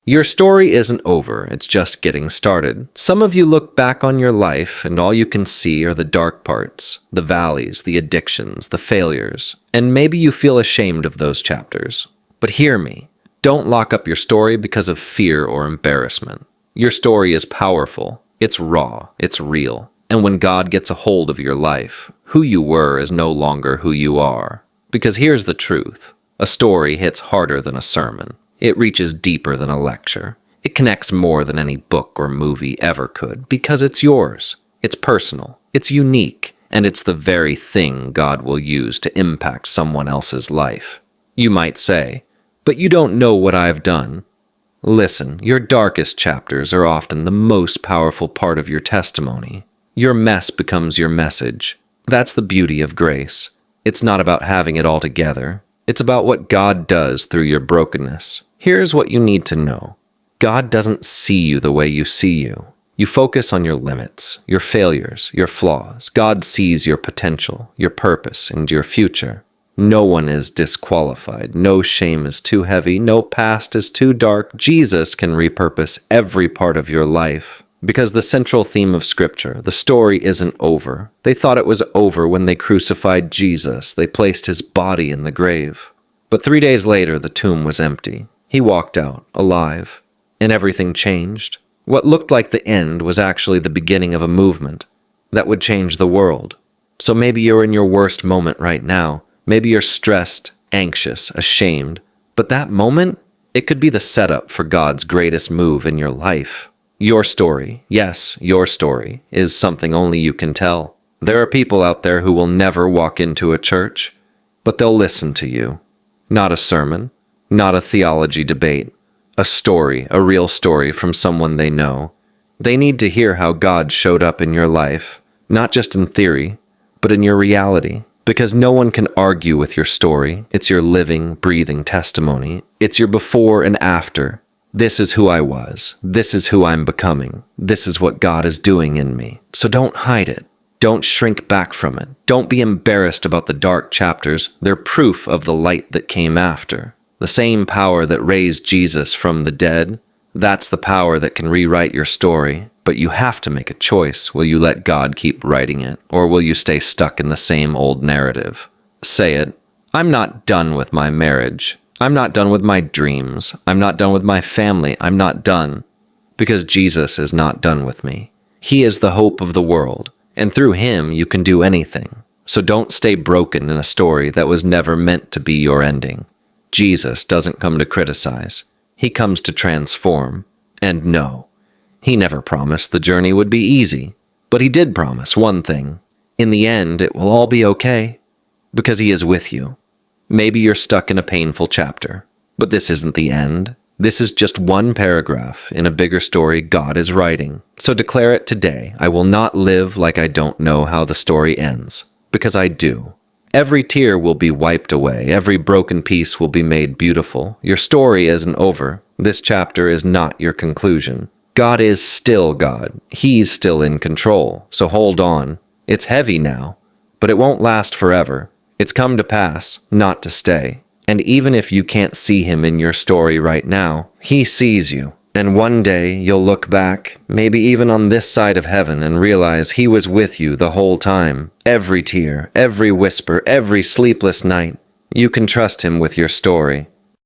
Your story isn't over, it's just getting started. Some of you look back on your life and all you can see are the dark parts, the valleys, the addictions, the failures, and maybe you feel ashamed of those chapters. But hear me, don't lock up your story because of fear or embarrassment. Your story is powerful, it's raw, it's real, and when God gets a hold of your life, who you were is no longer who you are. Because here's the truth, a story hits harder than a sermon. It reaches deeper than a lecture. It connects more than any book or movie ever could because it's yours. It's personal. It's unique. And it's the very thing God will use to impact someone else's life. You might say, but you don't know what I've done. Listen, your darkest chapters are often the most powerful part of your testimony. Your mess becomes your message. That's the beauty of grace. It's not about having it all together. It's about what God does through your brokenness. Here's what you need to know. God doesn't see you the way you see you. You focus on your limits, your failures, your flaws. God sees your potential, your purpose, and your future. No one is disqualified. No shame is too heavy. No past is too dark. Jesus can repurpose every part of your life. Because the central theme of Scripture, the story isn't over. They thought it was over when they crucified Jesus. They placed his body in the grave. But 3 days later, the tomb was empty. He walked out, alive, and everything changed. What looked like the end was actually the beginning of a movement that would change the world. So maybe you're in your worst moment right now. Maybe you're stressed, anxious, ashamed. But that moment, it could be the setup for God's greatest move in your life. Your story, yes, your story, is something only you can tell. There are people out there who will never walk into a church, but they'll listen to you. Not a sermon, not a theology debate. A story, a real story from someone they know. They need to hear how God showed up in your life, not just in theory, but in your reality. Because no one can argue with your story. It's your living, breathing testimony. It's your before and after. This is who I was. This is who I'm becoming. This is what God is doing in me. So don't hide it. Don't shrink back from it. Don't be embarrassed about the dark chapters. They're proof of the light that came after. The same power that raised Jesus from the dead, that's the power that can rewrite your story. But you have to make a choice. Will you let God keep writing it? Or will you stay stuck in the same old narrative? Say it. I'm not done with my marriage. I'm not done with my dreams. I'm not done with my family. I'm not done. Because Jesus is not done with me. He is the hope of the world. And through him, you can do anything. So don't stay broken in a story that was never meant to be your ending. Jesus doesn't come to criticize. He comes to transform. And no, he never promised the journey would be easy. But he did promise one thing. In the end, it will all be okay. Because he is with you. Maybe you're stuck in a painful chapter. But this isn't the end. This is just one paragraph in a bigger story God is writing. So declare it today. I will not live like I don't know how the story ends. Because I do. Every tear will be wiped away. Every broken piece will be made beautiful. Your story isn't over. This chapter is not your conclusion. God is still God. He's still in control. So hold on. It's heavy now, but it won't last forever. It's come to pass, not to stay. And even if you can't see him in your story right now, he sees you. And one day you'll look back, maybe even on this side of heaven, and realize he was with you the whole time. Every tear, every whisper, every sleepless night. You can trust him with your story.